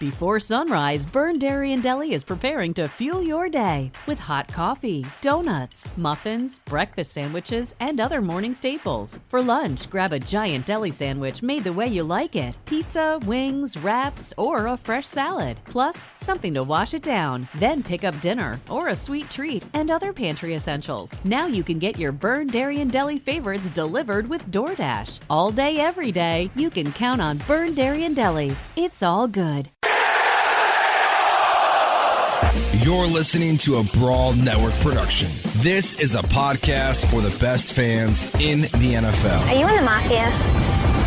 Before sunrise, Burn Dairy and Deli is preparing to fuel your day with hot coffee, donuts, muffins, breakfast sandwiches, and other morning staples. For lunch, grab a giant deli sandwich made the way you like it. Pizza, wings, wraps, or a fresh salad. Plus, something to wash it down. Then pick up dinner or a sweet treat and other pantry essentials. Now you can get your Burn Dairy and Deli favorites delivered with DoorDash. All day, every day, you can count on Burn Dairy and Deli. It's all good. You're listening to a Brawl Network production. This is a podcast for the best fans in the NFL. Are you in the Mafia?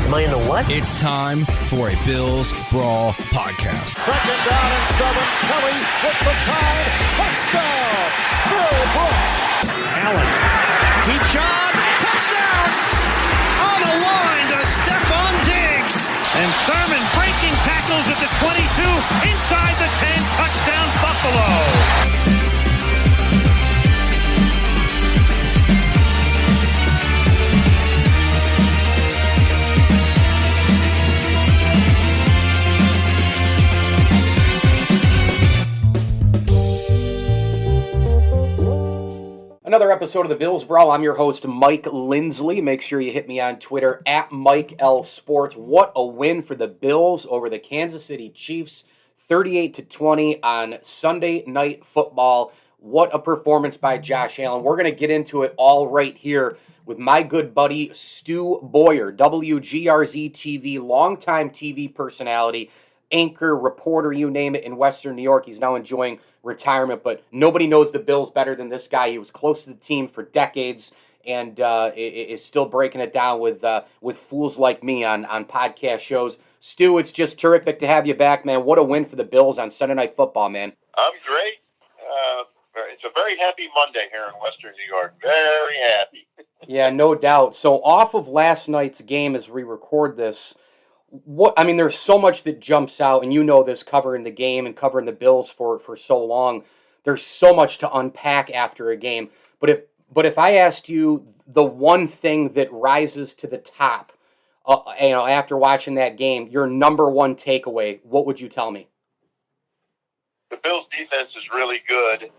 Am I in the what? It's time for a Bills Brawl podcast. Second down and 7. Kelly with the time. Touchdown! Bill Brooks. Allen. Deep shot. Touchdown! On the line to Stephon Diggs. And Thurman breaking tackles at the 22. Inside the 10. Touchdown Buffalo. Another episode of the Bills Brawl. I'm your host, Mike Lindsley. Make sure you hit me on Twitter at Mike L Sports. What a win for the Bills over the Kansas City Chiefs, 38-20 on Sunday Night Football. What a performance by Josh Allen. We're going to get into it all right here with my good buddy, Stu Boyar, WGRZ-TV, longtime TV personality, anchor, reporter, you name it, in Western New York. He's now enjoying retirement, but nobody knows the Bills better than this guy. He was close to the team for decades and is still breaking it down with fools like me on podcast shows. Stu, it's just terrific to have you back, man. What a win for the Bills on Sunday Night Football, man. I'm great. It's a very happy Monday here in Western New York. Very happy. Yeah, no doubt. So off of last night's game as we record this, there's so much that jumps out, and you know this, covering the game and covering the Bills for so long. There's so much to unpack after a game. But if I asked you the one thing that rises to the top, after watching that game, your number one takeaway, what would you tell me? The Bills' defense is really good,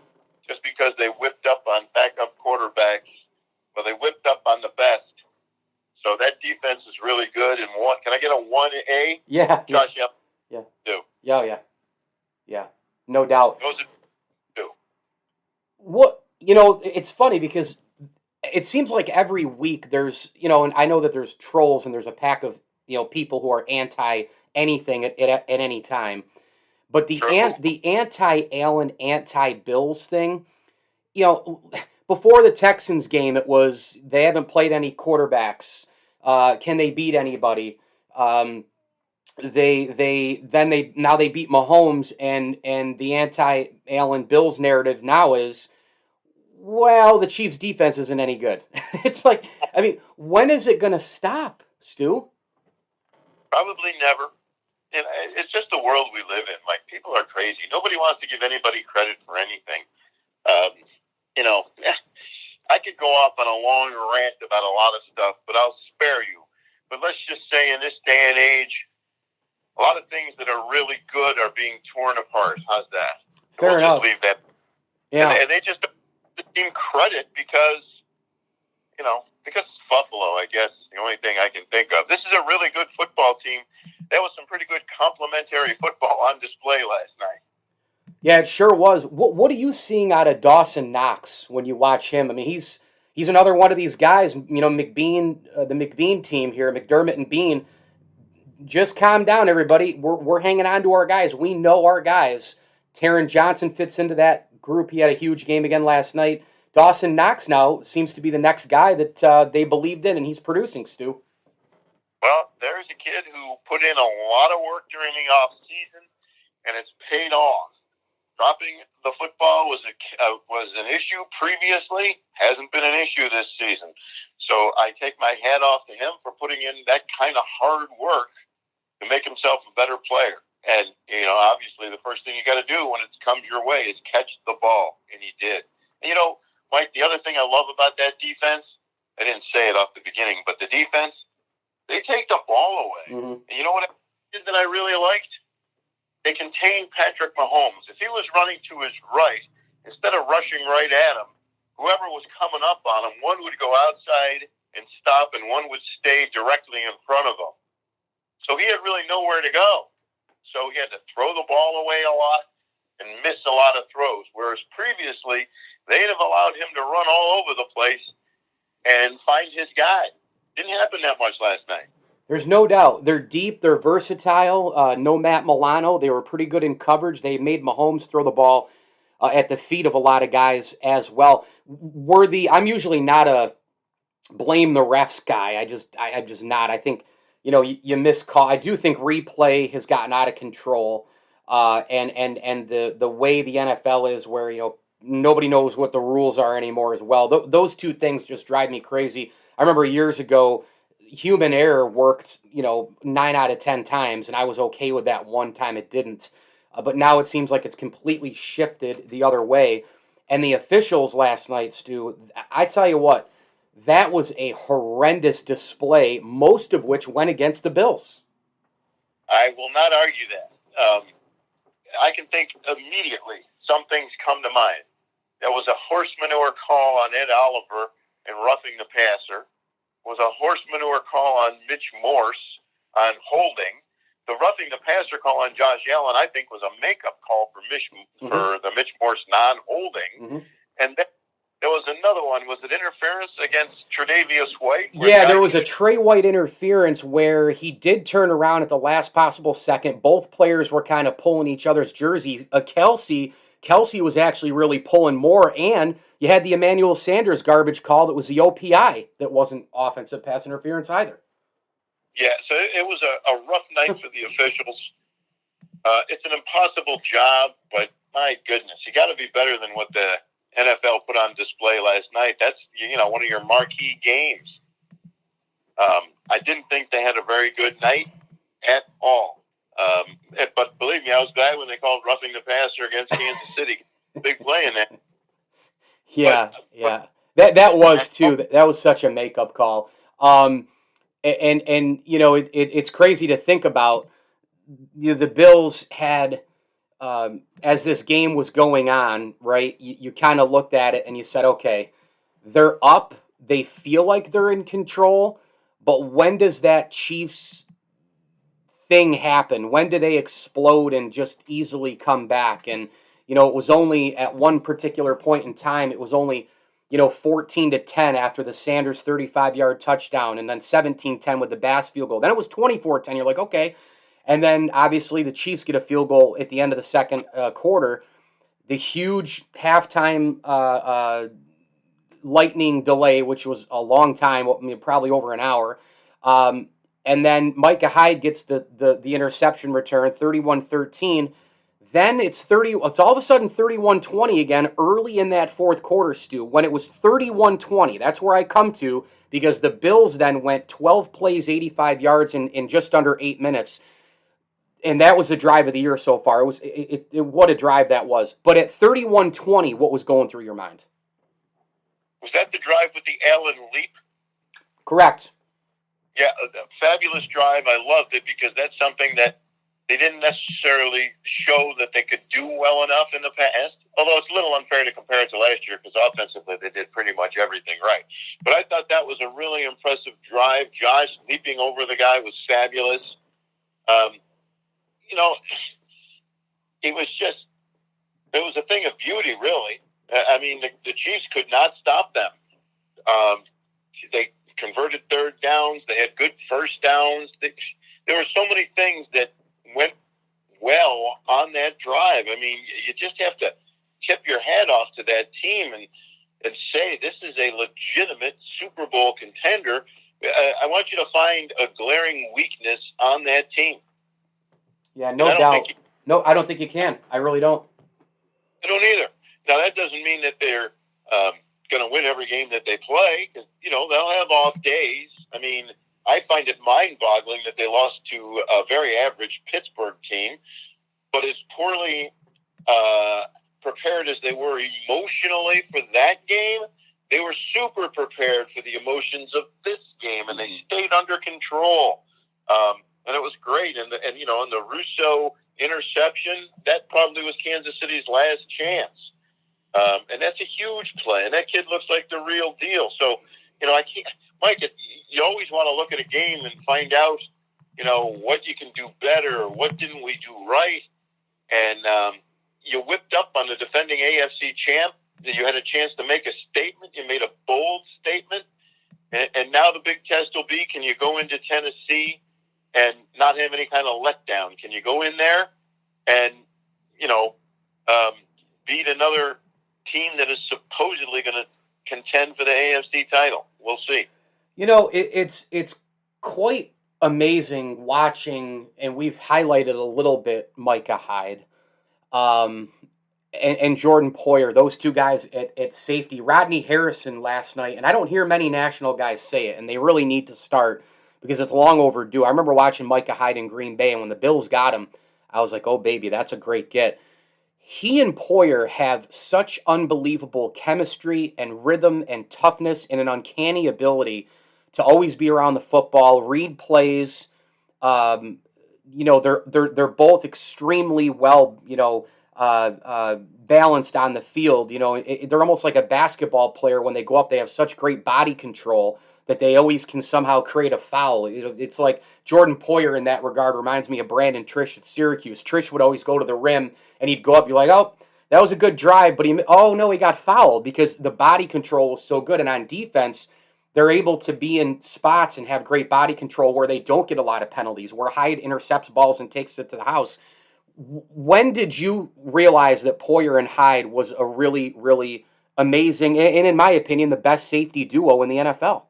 just because they whipped up on backup quarterbacks, but they whipped up on the best. So that defense is really good. And can I get a 1A? Yeah. Josh, yep. Yeah. Do. Yeah. No doubt. Those are two. It's funny because it seems like every week there's, and I know that there's trolls and there's a pack of, people who are anti anything at any time. But the anti-Allen, anti-Bills thing, before the Texans game, it was they haven't played any quarterbacks. Can they beat anybody? They beat Mahomes, and the anti-Allen Bills narrative now is, well, the Chiefs' defense isn't any good. It's like, when is it going to stop, Stu? Probably never. And it's just the world we live in. Like, people are crazy. Nobody wants to give anybody credit for anything. I could go off on a long rant about a lot of stuff, but I'll spare you. But let's just say in this day and age, a lot of things that are really good are being torn apart. How's that? Fair enough. Just leave that. Yeah. And they just don't give the team credit because it's Buffalo, I guess, the only thing I can think of. This is a really good football team. That was some pretty good complimentary football on display last night. Yeah, it sure was. What are you seeing out of Dawson Knox when you watch him? He's another one of these guys. McBean, the McBean team here, McDermott and Bean. Just calm down, everybody. We're hanging on to our guys. We know our guys. Taron Johnson fits into that group. He had a huge game again last night. Dawson Knox now seems to be the next guy that they believed in, and he's producing, Stu. Well, there's a kid who put in a lot of work during the offseason, and it's paid off. Dropping the football was an issue previously, hasn't been an issue this season. So I take my hat off to him for putting in that kind of hard work to make himself a better player. And, obviously the first thing you got to do when it comes your way is catch the ball, and he did. And, Mike, the other thing I love about that defense, I didn't say it off the beginning, but the defense, they take the ball away. Mm-hmm. And you know what that I really liked? They can contain Patrick Mahomes. If he was running to his right, instead of rushing right at him, whoever was coming up on him, one would go outside and stop, and one would stay directly in front of him. So he had really nowhere to go. So he had to throw the ball away a lot and miss a lot of throws, whereas previously they'd have allowed him to run all over the place and find his guy. Didn't happen that much last night. There's no doubt. They're deep. They're versatile. No Matt Milano. They were pretty good in coverage. They made Mahomes throw the ball at the feet of a lot of guys as well. I'm usually not a blame the refs guy. I'm just not. I think, you miss call. I do think replay has gotten out of control. And the way the NFL is where, nobody knows what the rules are anymore as well. Those two things just drive me crazy. I remember years ago, human error worked, 9 out of 10 times, and I was okay with that one time it didn't. But now it seems like it's completely shifted the other way. And the officials last night, Stu, I tell you what, that was a horrendous display, most of which went against the Bills. I will not argue that. I can think immediately some things come to mind. There was a horse manure call on Ed Oliver and roughing the passer. Was a horse manure call on Mitch Morse on holding. The roughing the passer call on Josh Allen, I think, was a makeup call for the Mitch Morse non-holding. Mm-hmm. And then there was another one. Was it interference against Tre'Davious White? Yeah, there was a Trey White interference where he did turn around at the last possible second. Both players were kind of pulling each other's jerseys. Kelsey was actually really pulling more, and you had the Emmanuel Sanders garbage call that was the OPI that wasn't offensive pass interference either. Yeah, so it was a rough night for the officials. It's an impossible job, but my goodness, you got to be better than what the NFL put on display last night. That's, one of your marquee games. I didn't think they had a very good night at all. But believe me, I was glad when they called roughing the passer against Kansas City. Big play in that. Yeah. That was too. That was such a makeup call. It's crazy to think about. The Bills had, as this game was going on, right? You kind of looked at it and you said, okay, they're up. They feel like they're in control, but when does that Chiefs thing happen? When do they explode and just easily come back? And, it was only at one particular point in time, it was only, 14-10 after the Sanders 35-yard touchdown, and then 17-10 with the Bass field goal. Then it was 24-10. You're like, okay. And then, obviously, the Chiefs get a field goal at the end of the second quarter. The huge halftime lightning delay, which was a long time, probably over an hour. And then Micah Hyde gets the interception return, 31-13. Then it's all of a sudden 31-20 again early in that fourth quarter, Stu, when it was 31-20. That's where I come to, because the Bills then went 12 plays, 85 yards in just under 8 minutes. And that was the drive of the year so far. What a drive that was. But at 31-20, what was going through your mind? Was that the drive with the Allen leap? Correct. Yeah, a fabulous drive. I loved it because that's something that they didn't necessarily show that they could do well enough in the past, although it's a little unfair to compare it to last year because offensively they did pretty much everything right. But I thought that was a really impressive drive. Josh leaping over the guy was fabulous. It was a thing of beauty, really. I mean, the Chiefs could not stop them. They converted third downs. They had good first downs. There were so many things that went well on that drive. I mean, you just have to tip your hat off to that team and say this is a legitimate Super Bowl contender. I want you to find a glaring weakness on that team. Yeah, no doubt. No, I don't think you can. I really don't. I don't either. Now, that doesn't mean that they're going to win every game that they play, because, they'll have off days. I mean, I find it mind-boggling that they lost to a very average Pittsburgh team, but as poorly prepared as they were emotionally for that game, they were super prepared for the emotions of this game, and they stayed under control. and it was great. And the Russo interception, that probably was Kansas City's last chance. And that's a huge play, and that kid looks like the real deal. So, I can't, Mike, you always want to look at a game and find out, what you can do better, or what didn't we do right. And you whipped up on the defending AFC champ. You had a chance to make a statement. You made a bold statement. And now the big test will be, can you go into Tennessee and not have any kind of letdown? Can you go in there and, beat another team that is supposedly going to contend for the AFC title? We'll see. It's quite amazing watching, and we've highlighted a little bit Micah Hyde and Jordan Poyer, those two guys at safety. Rodney Harrison last night, and I don't hear many national guys say it, and they really need to start because it's long overdue. I remember watching Micah Hyde in Green Bay, and when the Bills got him, I was like, oh, baby, that's a great get. He and Poyer have such unbelievable chemistry and rhythm and toughness and an uncanny ability to always be around the football, read plays. They're both extremely well, balanced on the field. They're almost like a basketball player. When they go up, they have such great body control that they always can somehow create a foul. It's like Jordan Poyer in that regard reminds me of Brandon Trish at Syracuse. Trish would always go to the rim, and he'd go up. You're like, oh, that was a good drive, but he got fouled because the body control was so good. And on defense, they're able to be in spots and have great body control where they don't get a lot of penalties, where Hyde intercepts balls and takes it to the house. When did you realize that Poyer and Hyde was a really, really amazing, and in my opinion, the best safety duo in the NFL?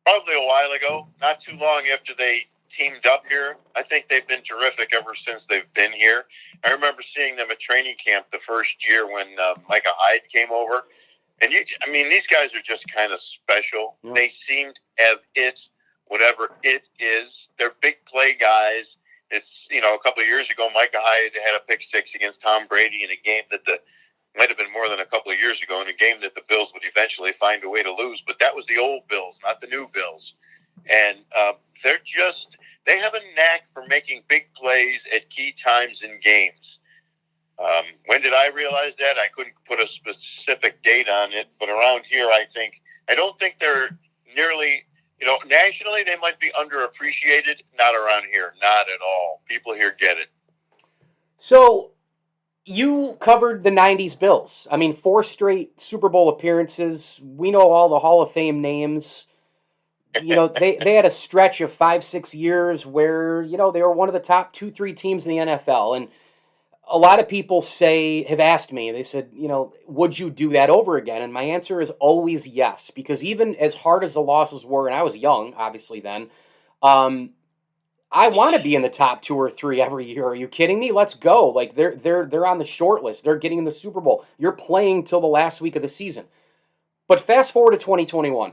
Probably a while ago, not too long after they teamed up here. I think they've been terrific ever since they've been here. I remember seeing them at training camp the first year when Micah Hyde came over. And these guys are just kind of special. Yeah. They seem to have whatever it is. They're big play guys. It's, a couple of years ago, Micah Hyde had a pick six against Tom Brady in a game that might have been more than a couple of years ago, in a game that the Bills would eventually find a way to lose. But that was the old Bills, not the new Bills. And they have a knack for making big plays at key times in games. When did I realize that? I couldn't put a specific date on it, but around here, I don't think they're nearly, nationally they might be underappreciated. Not around here, not at all. People here get it. So, you covered the 90s Bills. 4 straight Super Bowl appearances. We know all the Hall of Fame names. They had a stretch of 5-6 years where, they were one of the top 2-3 teams in the NFL. And a lot of people have asked me, they said, would you do that over again? And my answer is always yes, because even as hard as the losses were, and I was young, obviously then, I want to be in the top 2 or 3 every year. Are you kidding me? Let's go. Like they're on the short list. They're getting in the Super Bowl. You're playing till the last week of the season. But fast forward to 2021.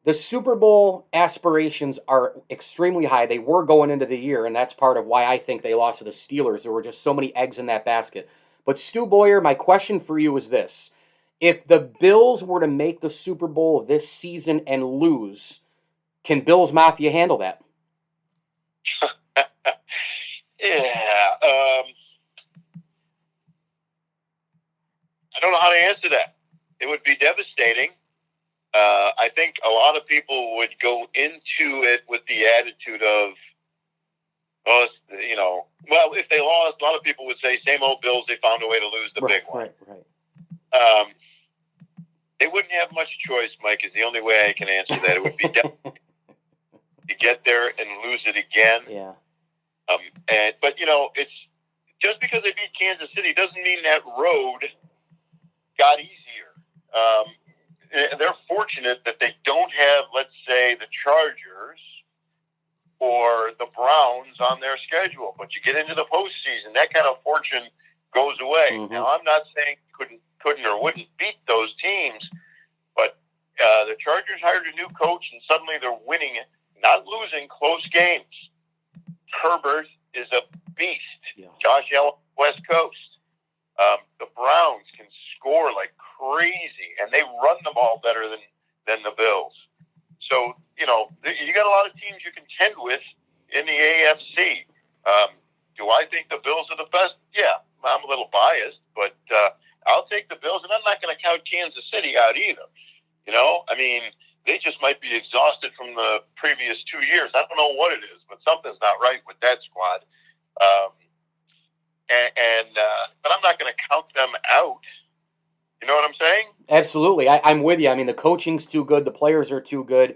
The Super Bowl aspirations are extremely high. They were going into the year, and that's part of why I think they lost to the Steelers. There were just so many eggs in that basket. But Stu Boyar, my question for you is this. If the Bills were to make the Super Bowl this season and lose, can Bills Mafia handle that? Yeah. I don't know how to answer that. It would be devastating. I think a lot of people would go into it with the attitude of, if they lost, a lot of people would say, same old Bills, they found a way to lose the big one. Right. They wouldn't have much choice, Mike, is the only way I can answer that. It would be devastating to get there and lose it again. Yeah. But it's just because they beat Kansas City doesn't mean that road got easier. They're fortunate that they don't have, let's say, the Chargers or the Browns on their schedule. But you get into the postseason, that kind of fortune goes away. Mm-hmm. Now, I'm not saying couldn't or wouldn't beat those teams, but the Chargers hired a new coach, and suddenly they're winning, not losing, close games. Herbert is a beast. Yeah. Josh Allen, West Coast. The Browns can score like crazy, and they run the ball better than the Bills. So, you got a lot of teams you contend with in the AFC. Do I think the Bills are the best? Yeah, I'm a little biased, but I'll take the Bills, and I'm not going to count Kansas City out either. I mean, they just might be exhausted from the previous 2 years. I don't know what it is, but something's not right with that squad. But I'm not going to count them out. You know what I'm saying? Absolutely. I'm with you. I mean, the coaching's too good. The players are too good.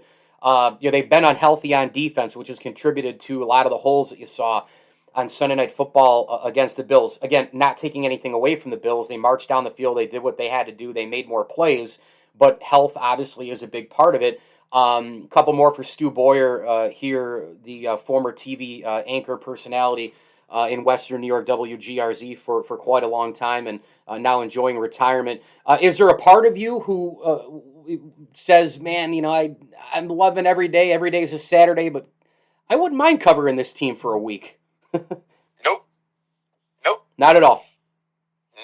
They've been unhealthy on defense, which has contributed to a lot of the holes that you saw on Sunday Night Football against the Bills. Again, not taking anything away from the Bills. They marched down the field. They did what they had to do. They made more plays, but health obviously is a big part of it. A couple more for Stu Boyar here, the former TV anchor personality in Western New York, WGRZ, for quite a long time, and now enjoying retirement. Is there a part of you who says, man, I'm loving every day. Every day is a Saturday, but I wouldn't mind covering this team for a week? Nope. Not at all.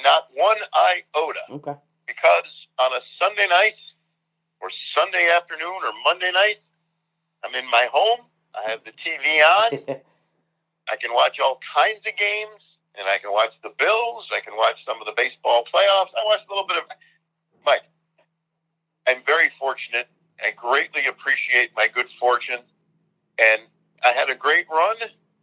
Not one iota. Okay. Because on a Sunday night or Sunday afternoon or Monday night, I'm in my home. I have the TV on. I can watch all kinds of games, and I can watch the Bills. I can watch some of the baseball playoffs. I watch a little bit of Mike. I'm very fortunate. I greatly appreciate my good fortune, and I had a great run.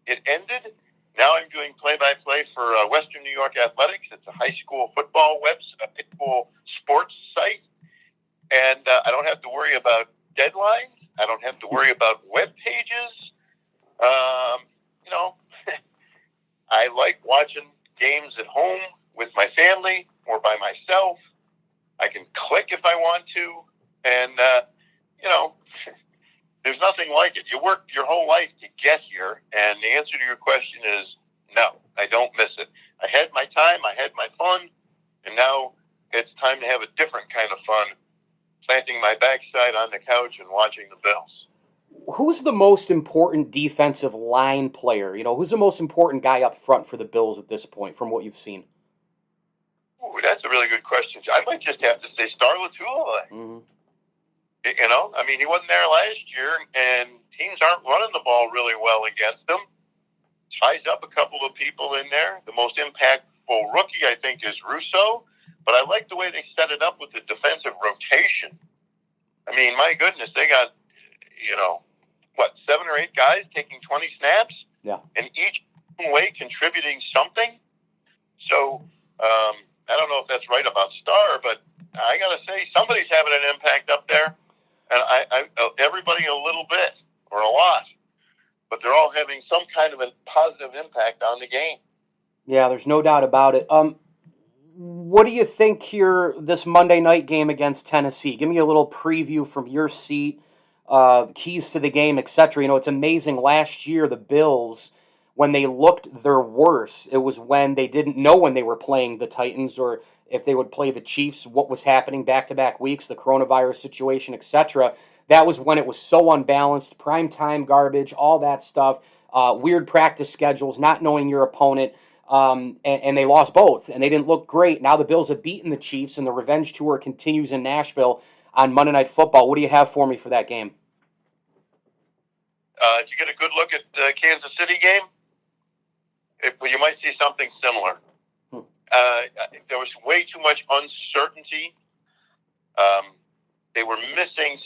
It ended. Now I'm doing play-by-play for Western New York Athletics. It's a high school football website, high school sports site, and I don't have to worry about deadlines. I don't have to worry about web pages. I like watching games at home with my family or by myself. I can click if I want to, and there's nothing like it. You work your whole life to get here, and the answer to your question is no, I don't miss it. I had my time, I had my fun, and now it's time to have a different kind of fun, planting my backside on the couch and watching the Bills. Who's the most important defensive line player? Who's the most important guy up front for the Bills at this point, from what you've seen? Ooh, that's a really good question. I might just have to say Star Latulippe. Mm-hmm. He wasn't there last year, and teams aren't running the ball really well against them. Ties up a couple of people in there. The most impactful rookie, I think, is Russo, but I like the way they set it up with the defensive rotation. I mean, my goodness, they got, 7 or 8 guys taking 20 snaps? Yeah. And each way contributing something. So, I don't know if that's right about Star, but I got to say, somebody's having an impact up there. And everybody a little bit, or a lot. But they're all having some kind of a positive impact on the game. Yeah, there's no doubt about it. What do you think here, this Monday night game against Tennessee? Give me a little preview from your seat, keys to the game, etc. It's amazing. Last year, the Bills, when they looked their worst, it was when they didn't know when they were playing the Titans or if they would play the Chiefs, what was happening back-to-back weeks, the coronavirus situation, etc. That was when it was so unbalanced, primetime garbage, all that stuff, weird practice schedules, not knowing your opponent, and they lost both, and they didn't look great. Now the Bills have beaten the Chiefs, and the revenge tour continues in Nashville on Monday Night Football. What do you have for me for that game? Did you get a good look at the Kansas City game? You might see something similar. There was way too much uncertainty. They were missing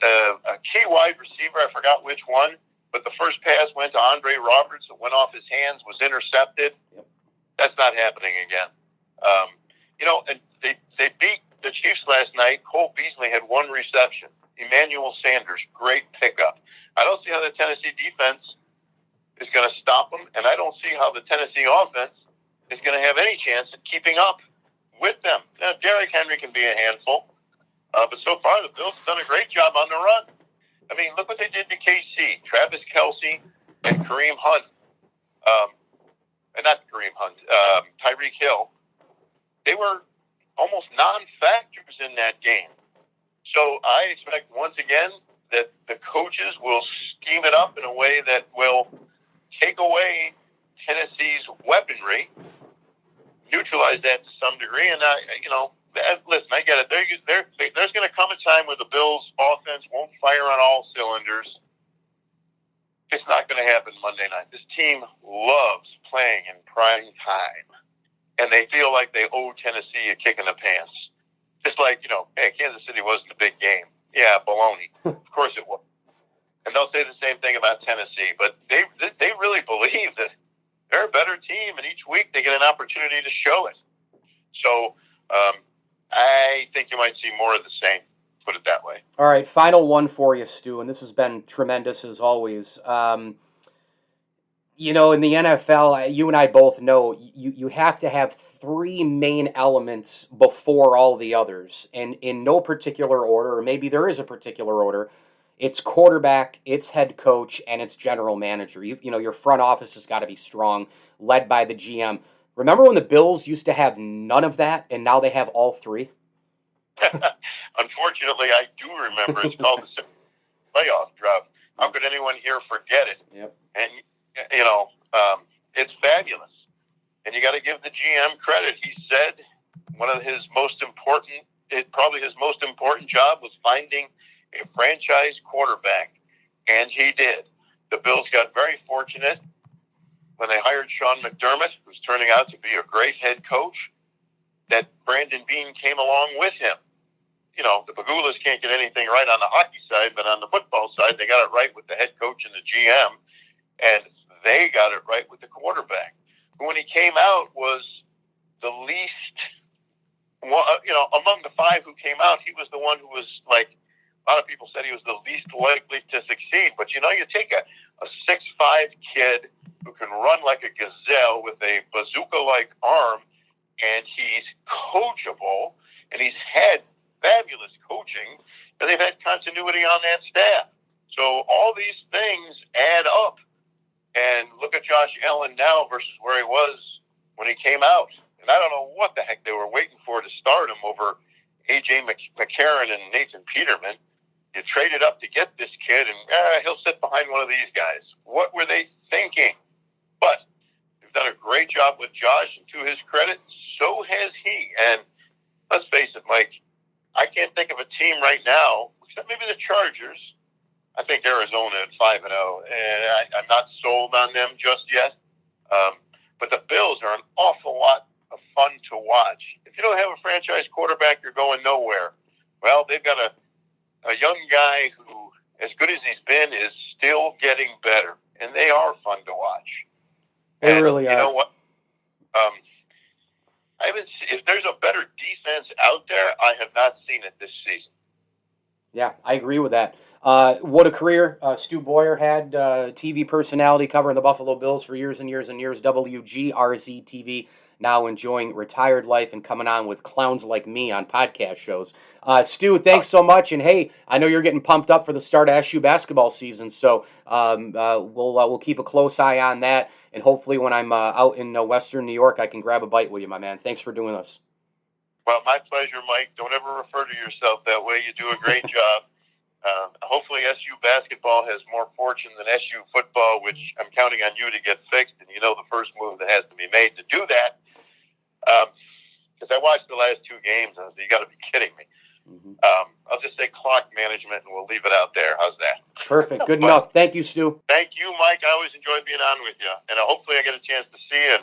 a key wide receiver. I forgot which one, but the first pass went to Andre Roberts. It went off his hands, was intercepted. Yep. That's not happening again. And they beat the Chiefs last night. Cole Beasley had 1 reception. Emmanuel Sanders, great pickup. I don't see how the Tennessee defense is going to stop them, and I don't see how the Tennessee offense is going to have any chance at keeping up with them. Now, Derrick Henry can be a handful, but so far the Bills have done a great job on the run. I mean, look what they did to KC. Travis Kelce and Kareem Hunt. Not Kareem Hunt, Tyreek Hill. They were almost non-factors in that game. So I expect, once again, that the coaches will scheme it up in a way that will take away Tennessee's weaponry, neutralize that to some degree, and listen, I get it. There's going to come a time where the Bills' offense won't fire on all cylinders, It's not going to happen Monday night. This team loves playing in prime time, and they feel like they owe Tennessee a kick in the pants. Just like, hey, Kansas City wasn't a big game. Yeah, baloney. Of course it was. And they'll say the same thing about Tennessee, but they really believe that they're a better team, and each week they get an opportunity to show it. So I think you might see more of the same, put it that way. All right, final one for you, Stu, and this has been tremendous as always. In the NFL, you and I both know you have to have three main elements before all the others, and in no particular order, or maybe there is a particular order. It's quarterback, it's head coach, and it's general manager. Your front office has got to be strong, led by the GM. Remember when the Bills used to have none of that, and now they have all three? Unfortunately, I do remember. It's called the playoff drought. How could anyone here forget it? Yep. And, it's fabulous. And you got to give the GM credit. He said probably his most important job was finding a franchise quarterback, and he did. The Bills got very fortunate when they hired Sean McDermott, who's turning out to be a great head coach, that Brandon Beane came along with him. The Pagulas can't get anything right on the hockey side, but on the football side, they got it right with the head coach and the GM, and they got it right with the quarterback, who, when he came out, was the least, among the five who came out, he was the one who was like, a lot of people said he was the least likely to succeed. But, you take a 6'5" kid who can run like a gazelle with a bazooka-like arm, and he's coachable, and he's had fabulous coaching, and they've had continuity on that staff. So all these things add up. And look at Josh Allen now versus where he was when he came out. And I don't know what the heck they were waiting for to start him over A.J. McCarron and Nathan Peterman. You traded up to get this kid, and he'll sit behind one of these guys. What were they thinking? But they've done a great job with Josh, and to his credit, so has he. And let's face it, Mike, I can't think of a team right now, except maybe the Chargers. I think Arizona at 5-0, and I'm not sold on them just yet. But the Bills are an awful lot of fun to watch. If you don't have a franchise quarterback, you're going nowhere. Well, they've got a young guy who, as good as he's been, is still getting better, and they are fun to watch. They really are. You know what? If there's a better defense out there, I have not seen it this season. Yeah, I agree with that. What a career Stu Boyar had, TV personality covering the Buffalo Bills for years and years and years, WGRZ-TV, now enjoying retired life and coming on with clowns like me on podcast shows. Stu, thanks so much, and hey, I know you're getting pumped up for the start of SU basketball season, so we'll keep a close eye on that, and hopefully when I'm out in Western New York, I can grab a bite with you, my man. Thanks for doing this. Well, my pleasure, Mike. Don't ever refer to yourself that way. You do a great job. Hopefully SU basketball has more fortune than SU football, which I'm counting on you to get fixed, and the first move that has to be made to do that. Because I watched the last two games, and I said, you got to be kidding me. Mm-hmm. I'll just say clock management, and we'll leave it out there. How's that? Perfect. Good enough. Thank you, Stu. Thank you, Mike. I always enjoy being on with you, and hopefully I get a chance to see you.